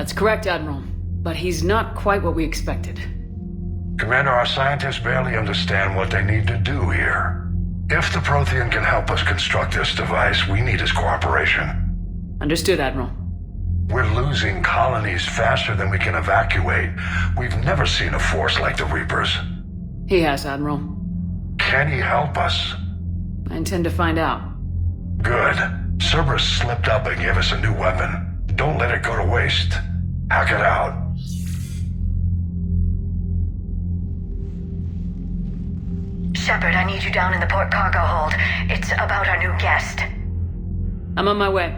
That's correct, Admiral. But he's not quite what we expected. Commander, our scientists barely understand what they need to do here. If the Prothean can help us construct this device, we need his cooperation. Understood, Admiral. We're losing colonies faster than we can evacuate. We've never seen a force like the Reapers. He has, Admiral. Can he help us? I intend to find out. Good. Cerberus slipped up and gave us a new weapon. Don't let it go to waste. Hack it out. Shepard, I need you down in the port cargo hold. It's about our new guest. I'm on my way.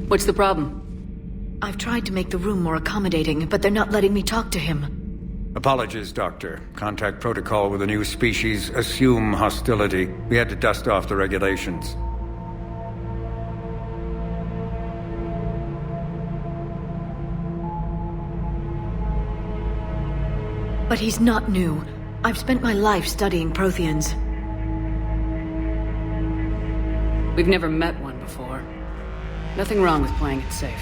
What's the problem? I've tried to make the room more accommodating, but they're not letting me talk to him. Apologies, Doctor. Contact protocol with a new species. Assume hostility. We had to dust off the regulations. But he's not new. I've spent my life studying Protheans. We've never met one before. Nothing wrong with playing it safe.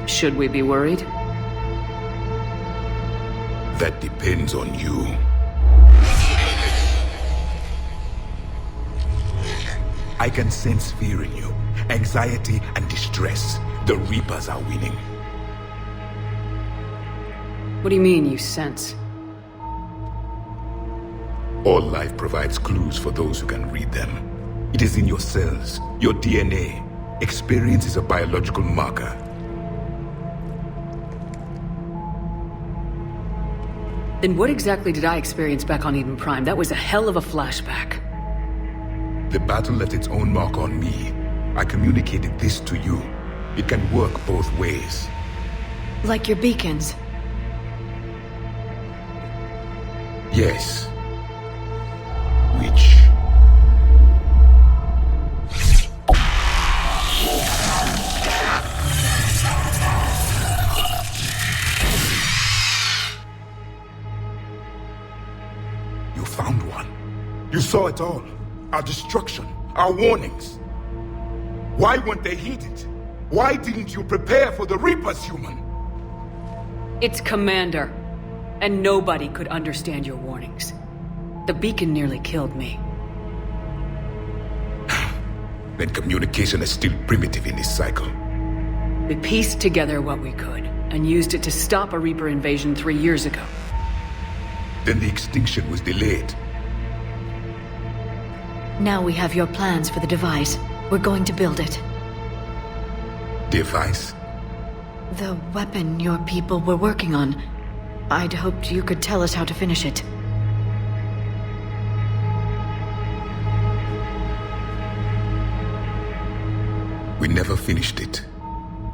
Should we be worried? That depends on you. I can sense fear in you, anxiety and distress. The Reapers are winning. What do you mean, you sense? All life provides clues for those who can read them. It is in your cells, your DNA. Experience is a biological marker. Then what exactly did I experience back on Eden Prime? That was a hell of a flashback. The battle left its own mark on me. I communicated this to you. It can work both ways. Like your beacons. Yes. Which... You found one. You saw it all. Our destruction, our warnings. Why weren't they heeded? Why didn't you prepare for the Reapers, human? It's Commander. And nobody could understand your warnings. The beacon nearly killed me. Then communication is still primitive in this cycle. We pieced together what we could, and used it to stop a Reaper invasion 3 years ago. Then the extinction was delayed. Now we have your plans for the device. We're going to build it. Device? The weapon your people were working on. I'd hoped you could tell us how to finish it. We never finished it.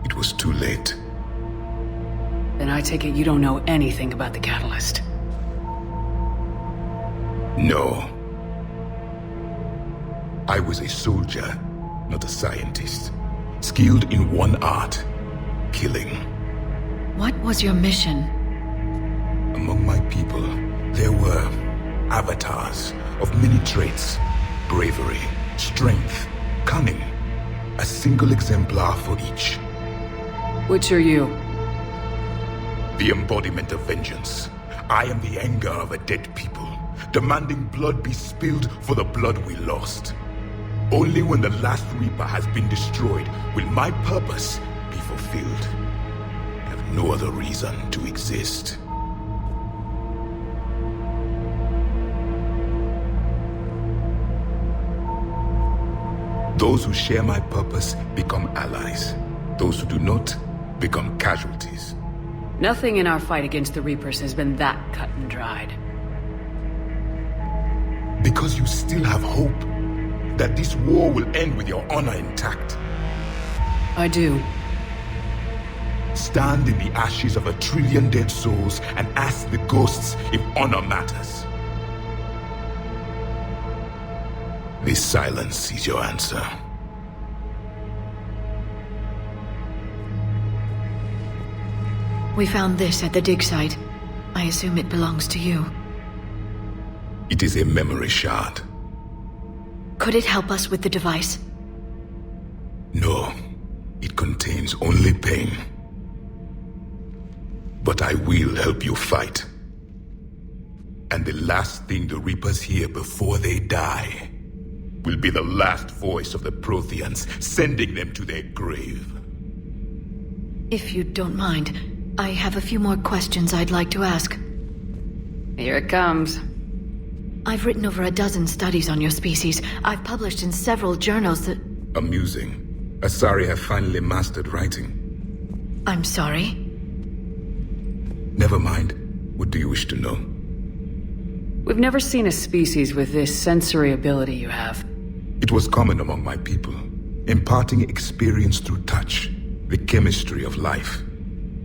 It was too late. Then I take it you don't know anything about the catalyst. No. I was a soldier, not a scientist. Skilled in one art, killing. What was your mission? Among my people, there were avatars of many traits. Bravery, strength, cunning. A single exemplar for each. Which are you? The embodiment of vengeance. I am the anger of a dead people, demanding blood be spilled for the blood we lost. Only when the last Reaper has been destroyed will my purpose be fulfilled. I have no other reason to exist. Those who share my purpose become allies. Those who do not become casualties. Nothing in our fight against the Reapers has been that cut and dried. Because you still have hope that this war will end with your honor intact. I do. Stand in the ashes of 1 trillion dead souls and ask the ghosts if honor matters. This silence is your answer. We found this at the dig site. I assume it belongs to you. It is a memory shard. Could it help us with the device? No, it contains only pain. But I will help you fight. And the last thing the Reapers hear before they die will be the last voice of the Protheans, sending them to their grave. If you don't mind, I have a few more questions I'd like to ask. Here it comes. I've written over a dozen studies on your species. I've published in several journals that... Amusing. Asari have finally mastered writing. I'm sorry? Never mind. What do you wish to know? We've never seen a species with this sensory ability you have. It was common among my people, imparting experience through touch, the chemistry of life.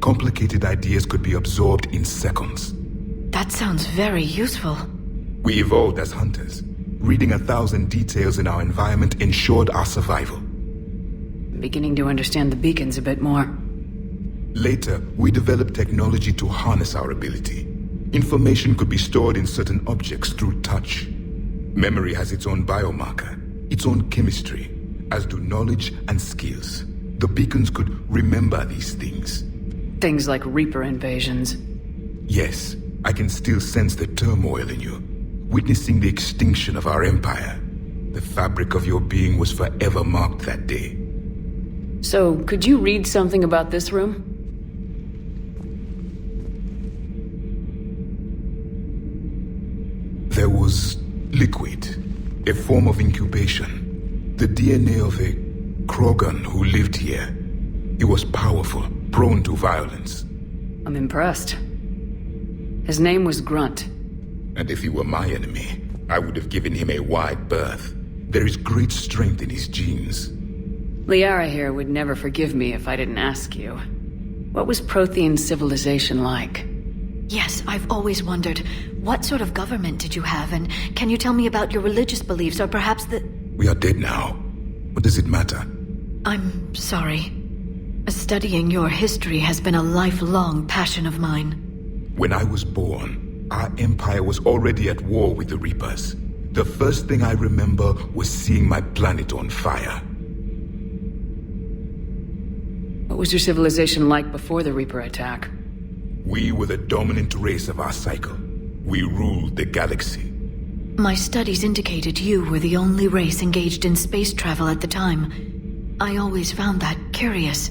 Complicated ideas could be absorbed in seconds. That sounds very useful. We evolved as hunters. Reading 1,000 details in our environment ensured our survival. I'm beginning to understand the beacons a bit more. Later, we developed technology to harness our ability. Information could be stored in certain objects through touch. Memory has its own biomarker, its own chemistry, as do knowledge and skills. The beacons could remember these things. Things like Reaper invasions. Yes, I can still sense the turmoil in you, witnessing the extinction of our empire. The fabric of your being was forever marked that day. So, could you read something about this room? There was liquid, a form of incubation. The DNA of a Krogan who lived here. He was powerful, prone to violence. I'm impressed. His name was Grunt. And if he were my enemy, I would have given him a wide berth. There is great strength in his genes. Liara here would never forgive me if I didn't ask you. What was Prothean civilization like? Yes, I've always wondered, what sort of government did you have, and can you tell me about your religious beliefs, or perhaps the... We are dead now. What does it matter? I'm sorry. Studying your history has been a lifelong passion of mine. When I was born, our empire was already at war with the Reapers. The first thing I remember was seeing my planet on fire. What was your civilization like before the Reaper attack? We were the dominant race of our cycle. We ruled the galaxy. My studies indicated you were the only race engaged in space travel at the time. I always found that curious.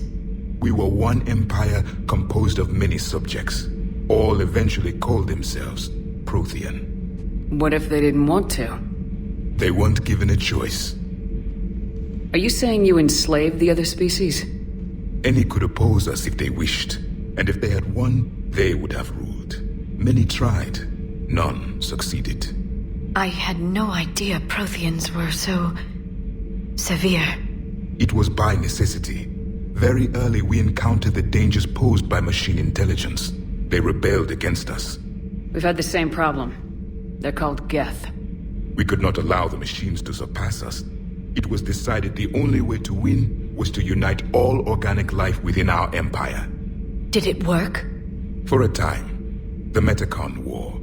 We were one empire composed of many subjects. All eventually called themselves Prothean. What if they didn't want to? They weren't given a choice. Are you saying you enslaved the other species? Any could oppose us if they wished. And if they had won, they would have ruled. Many tried. None succeeded. I had no idea Protheans were so... severe. It was by necessity. Very early we encountered the dangers posed by machine intelligence. They rebelled against us. We've had the same problem. They're called Geth. We could not allow the machines to surpass us. It was decided the only way to win was to unite all organic life within our empire. Did it work? For a time. The Metacon War.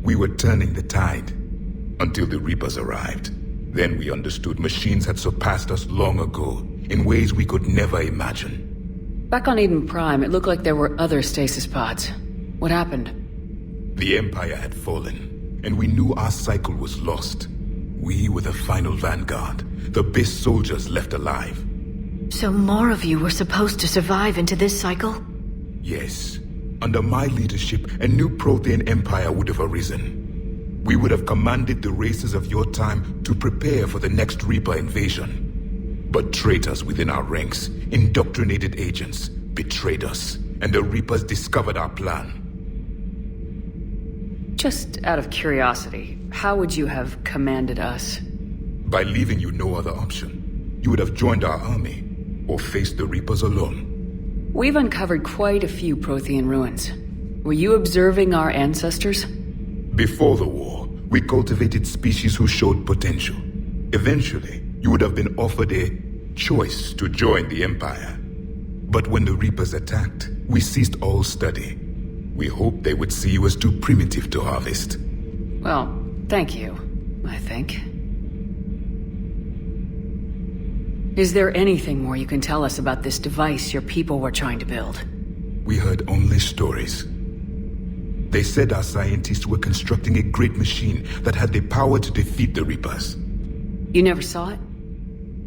We were turning the tide. Until the Reapers arrived. Then we understood machines had surpassed us long ago, in ways we could never imagine. Back on Eden Prime, it looked like there were other stasis pods. What happened? The Empire had fallen, and we knew our cycle was lost. We were the final vanguard, the best soldiers left alive. So more of you were supposed to survive into this cycle? Yes. Under my leadership, a new Prothean empire would have arisen. We would have commanded the races of your time to prepare for the next Reaper invasion. But traitors within our ranks, indoctrinated agents, betrayed us, and the Reapers discovered our plan. Just out of curiosity, how would you have commanded us? By leaving you no other option. You would have joined our army, or faced the Reapers alone. We've uncovered quite a few Prothean ruins. Were you observing our ancestors? Before the war, we cultivated species who showed potential. Eventually, you would have been offered a choice to join the Empire. But when the Reapers attacked, we ceased all study. We hoped they would see you as too primitive to harvest. Well, thank you, I think. Is there anything more you can tell us about this device your people were trying to build? We heard only stories. They said our scientists were constructing a great machine that had the power to defeat the Reapers. You never saw it?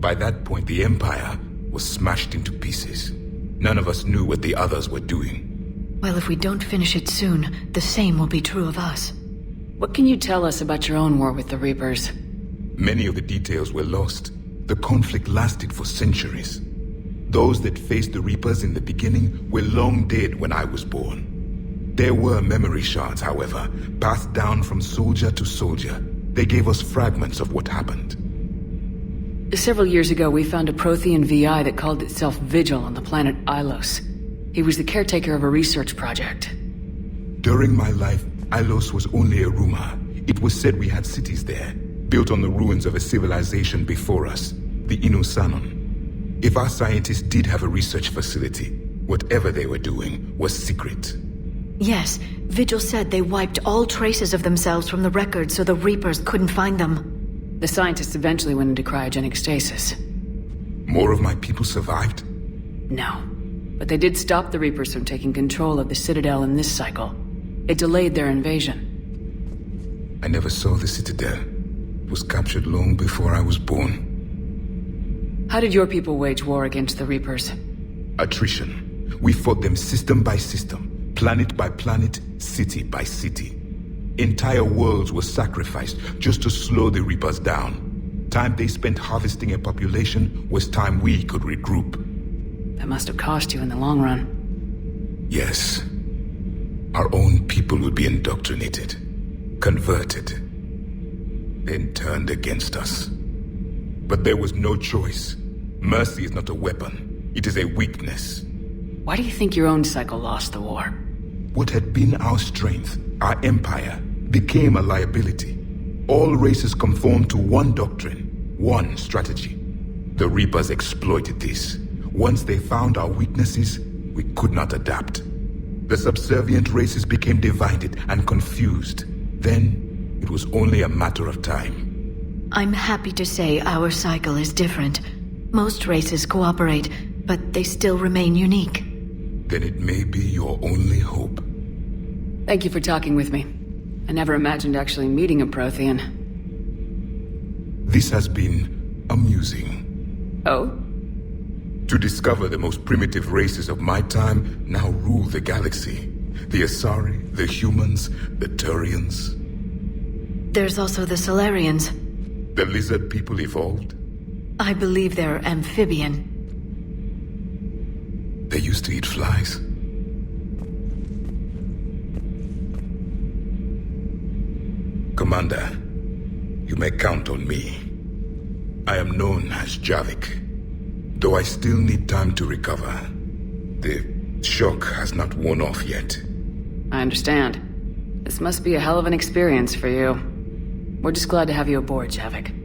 By that point, the Empire was smashed into pieces. None of us knew what the others were doing. Well, if we don't finish it soon, the same will be true of us. What can you tell us about your own war with the Reapers? Many of the details were lost. The conflict lasted for centuries. Those that faced the Reapers in the beginning were long dead when I was born. There were memory shards, however, passed down from soldier to soldier. They gave us fragments of what happened. Several years ago, we found a Prothean VI that called itself Vigil on the planet Ilos. He was the caretaker of a research project. During my life, Ilos was only a rumor. It was said we had cities there, built on the ruins of a civilization before us, the Inosanon. If our scientists did have a research facility, whatever they were doing was secret. Yes, Vigil said they wiped all traces of themselves from the records so the Reapers couldn't find them. The scientists eventually went into cryogenic stasis. More of my people survived? No. But they did stop the Reapers from taking control of the Citadel in this cycle. It delayed their invasion. I never saw the Citadel. It was captured long before I was born. How did your people wage war against the Reapers? Attrition. We fought them system by system. Planet by planet, city by city. Entire worlds were sacrificed just to slow the Reapers down. Time they spent harvesting a population was time we could regroup. That must have cost you in the long run. Yes. Our own people would be indoctrinated, converted, then turned against us. But there was no choice. Mercy is not a weapon. It is a weakness. Why do you think your own cycle lost the war? What had been our strength, our empire, became a liability. All races conformed to one doctrine, one strategy. The Reapers exploited this. Once they found our weaknesses, we could not adapt. The subservient races became divided and confused. Then, it was only a matter of time. I'm happy to say our cycle is different. Most races cooperate, but they still remain unique. Then it may be your only hope. Thank you for talking with me. I never imagined actually meeting a Prothean. This has been amusing. Oh? To discover the most primitive races of my time now rule the galaxy. The Asari, the humans, the Turians. There's also the Solarians. The lizard people evolved. I believe they're amphibian. They used to eat flies. Commander, you may count on me. I am known as Javik, though I still need time to recover. The shock has not worn off yet. I understand. This must be a hell of an experience for you. We're just glad to have you aboard, Javik.